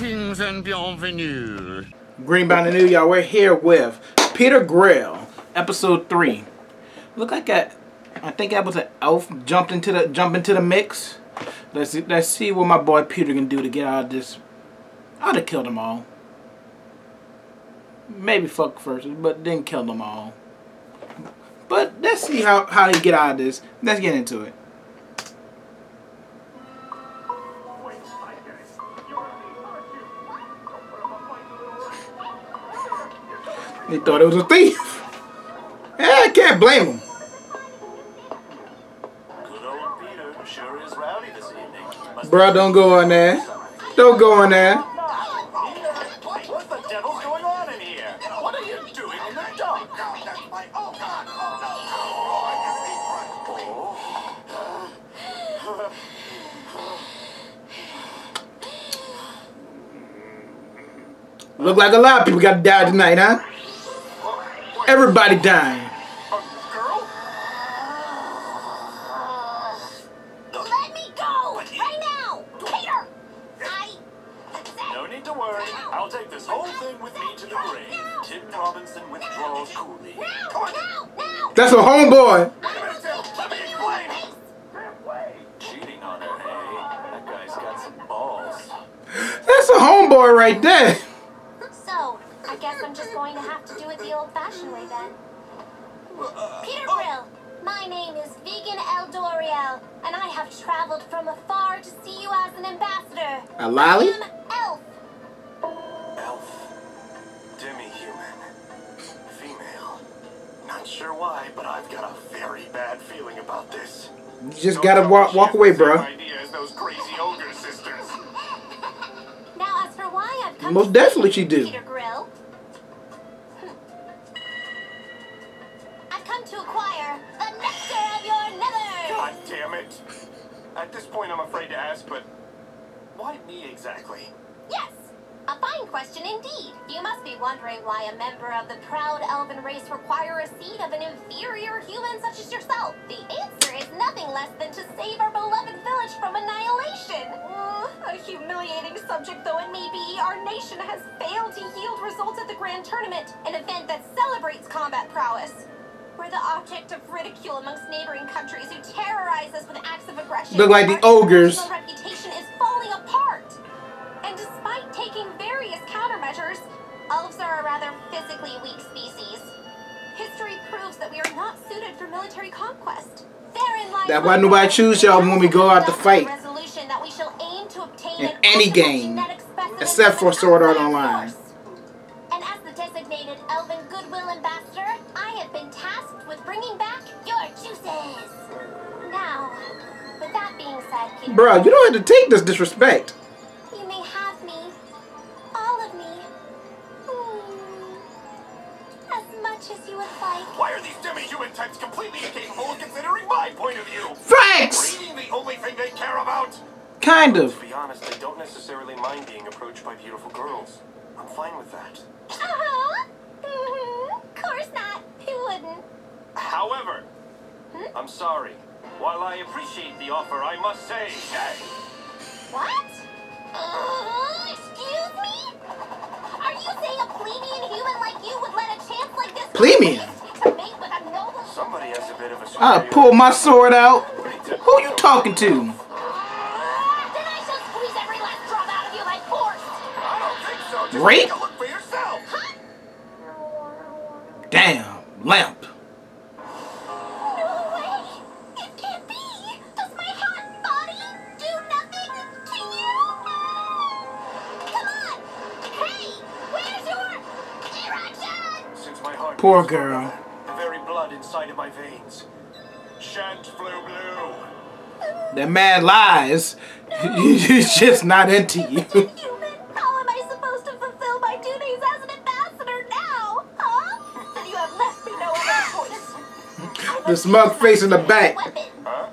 Greetings and bienvenue. Greenbound and New, y'all. We're here with Peter Grill, episode 3. Look like I think that was an elf jumped into the mix. Let's see what my boy Peter can do to get out of this. I'd have killed them all. Maybe fuck first, but then kill them all. But let's see how they get out of this. Let's get into it. He thought it was a thief. Yeah, I can't blame him. Good old Peter sure is rowdy this evening. Bro, don't go on there. Don't go on there. What the devil's going on in here? What are you doing in the dark? Look like a lot of people got to die tonight, huh? Everybody dying. A girl? Let me go! Right now! Peter! No need to worry. I'll take this whole thing with me to the grave. Tim Robinson withdraws coolly. Come on. That's a homeboy. Let me explain. Cheating on her, hey? That guy's got some balls. That's a homeboy right there. So, I guess I'm just going to have to do it the old-fashioned way then. Peter Grill, my name is Vegan Eldoriel, and I have traveled from afar to see you as an ambassador. A lolly? I am Elf. Elf. Demi-human. Female. Not sure why, but I've got a very bad feeling about this. You just gotta walk away, bro. Idea as those crazy ogre sisters. Now, as for why I've come Most to definitely see she do. Peter Grill, I've come to acquire the nectar of your nether. God damn it. At this point, I'm afraid to ask, but why me exactly? Yes, a fine question indeed. You must be wondering why a member of the proud elven race require a seed of an inferior human such as yourself. The answer is nothing less than to save our beloved village from annihilation. A humiliating subject though it may be, our nation has failed to yield results at the Grand Tournament, an event that celebrates combat prowess. We're the object of ridicule amongst neighboring countries who terrorize us with acts of aggression. Look like the Our ogres. national reputation is falling apart. And despite taking various countermeasures, elves are a rather physically weak species. History proves that we are not suited for military conquest. Therein lies That's why nobody choose y'all when we go out to fight. Resolution that we shall aim to obtain In an any optimal game, genetic specimen except for of an Sword Art outside Online. source. And as the designated Elven Goodwill Ambassador, I have been tasked with bringing back your juices. Now, with that being said, Peter, Bro, you don't have to take this disrespect. you may have me. All of me. As much as you would like. Why are these demi-human types completely incapable of considering my point of view? Facts! Reading the only thing they care about? Kind To of. be honest, I don't necessarily mind being approached by beautiful girls. I'm fine with that. Uh-huh. Of course not. Who wouldn't? However, I'm sorry. While I appreciate the offer, I must say, What? Excuse me? Are you saying a plebeian human like you would let a chance like this Plebeian? to mate with a noble? somebody has a bit of a I'll superior- pull my sword out. Who you talking to? Then I shall squeeze every last drop out of you like force. I don't think so. Just Rape? take a look for yourself. Damn, lamp. No way. It can't be. Does my hot body do nothing to you? Come on. Hey, where's your erection? Since my heart Poor beats for girl. her, the very blood inside of my veins shan't flow blue. That man lies. He's just not into you. Human, how am I supposed to fulfill my duties as an ambassador now? Huh? Then you have left me no other choice. The smug face in the back. Huh?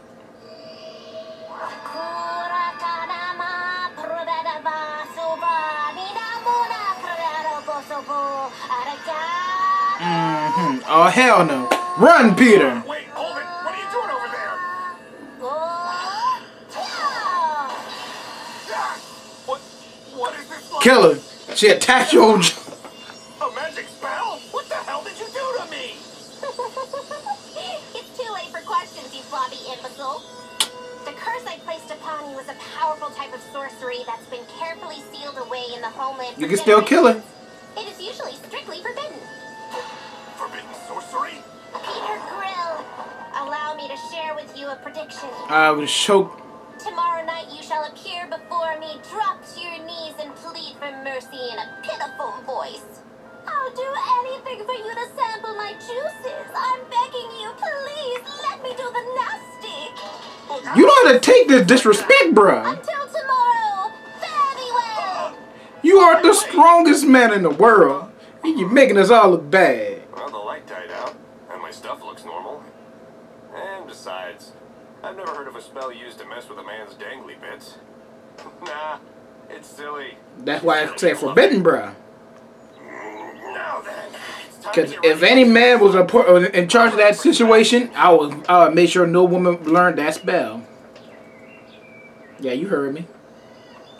Oh, hell no. Run, Peter. Wait, hold it. What are you doing over there? What is this like? Killer. She attacked your own. A magic spell? What the hell did you do to me? It's too late for questions, you floppy imbecile. The curse I placed upon you is a powerful type of sorcery that's been carefully sealed away in the homeland. You can still kill her. It is usually strictly forbidden. Forbidden sorcery? Petergrill, allow me to share with you a prediction. I was choked. Tomorrow night you shall appear before me, drop to your knees and plead for mercy in a pitiful voice. I'll do anything for you to sample my juices. I'm begging you, please let me do the nasty. You know how to take this disrespect, bruh. Until tomorrow, fare thee well. You are the strongest man in the world. And you're making us all look bad. Well, the light died out, and my stuff looks normal. And besides, I've never heard of a spell used to mess with a man's dangly bits. Nah, it's silly. That's why I say forbidden, bruh. Now then, it's time Because to get if ready. any man was in charge of that situation, I would make sure no woman learned that spell. Yeah, you heard me.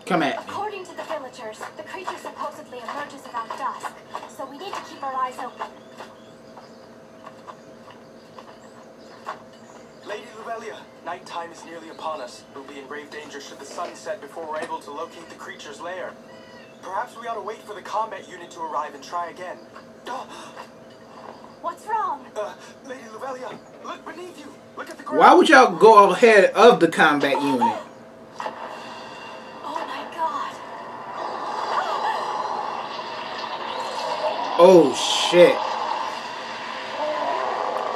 Come at me. According to the villagers, the creature supposedly emerges around dusk, so we need to keep our eyes open. Lady Luvelia, nighttime is nearly upon us. We'll be in grave danger should the sun set before we're able to locate the creature's lair. Perhaps we ought to wait for the combat unit to arrive and try again. What's wrong? Lady Luvelia, look beneath you. Look at the ground. Why would y'all go ahead of the combat unit? Oh my god. Oh shit.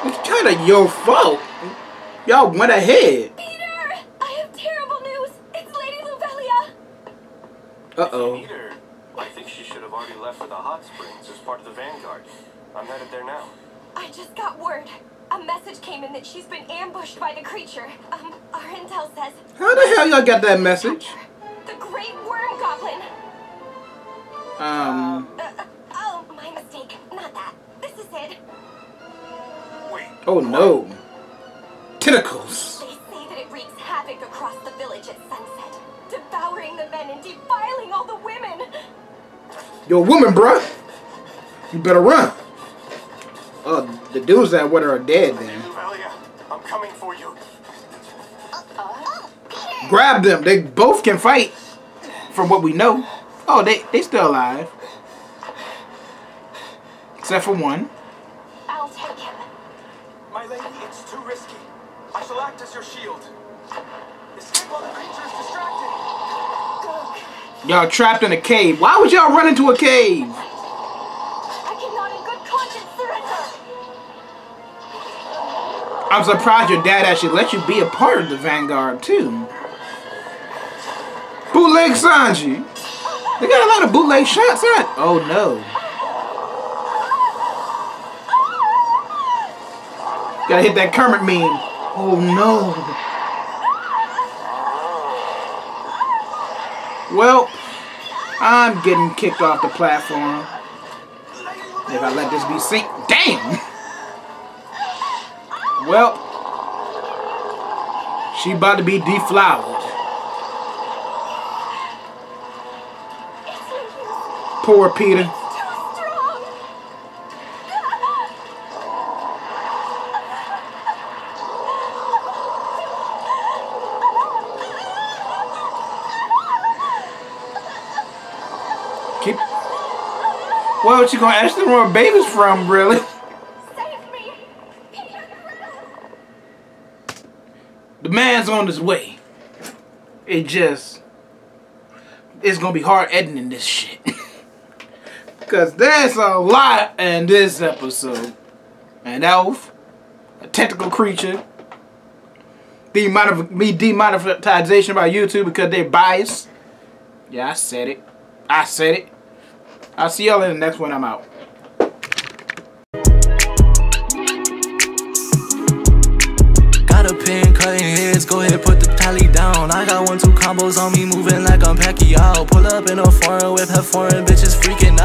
It's kind of your fault. Y'all went ahead. Peter! I have terrible news. It's Lady Luvelia. Uh-oh. Peter, I think she should have already left for the hot springs as part of the vanguard. I'm headed there now. I just got word. A message came in that she's been ambushed by the creature. Our intel says... How the hell y'all got that message? The Great Worm Goblin. Oh, my mistake. Not that. This is it. Wait. Oh no. Tentacles. They say that it wreaks havoc across the village at sunset, devouring the men and defiling all the women. You're a woman, bruh. You better run. Oh, the dudes that with her are dead then. Luvelia, I'm coming for you. Peter! Grab them. They both can fight. From what we know. Oh, they still alive. Except for one. I'll take him. My lady, it's too risky. I shall act as your shield. Escape while the creature is distracted. Y'all trapped in a cave. Why would y'all run into a cave? I cannot in good conscience surrender. I'm surprised your dad actually let you be a part of the Vanguard too. Bootleg Sanji. They got a lot of bootleg shots on it. Oh no. Gotta hit that Kermit meme. Oh no. Well, I'm getting kicked off the platform. If I let this be synced. Damn! Well, she about to be deflowered. Poor Peter. Too strong. Keep. Well, she gonna ask them where babies from, really? Save me. Peter. The man's on his way. It's gonna be hard editing this shit. Because there's a lot in this episode. An elf, a tentacle creature, demonetization by YouTube because they're biased. Yeah, I said it. I said it. I'll see y'all in the next one. I'm out. Got a pen cutting heads, go ahead put the tally down. I got 1-2 combos on me moving like I'm Pacquiao. Pull up in a foreign whip, have foreign bitches freaking out.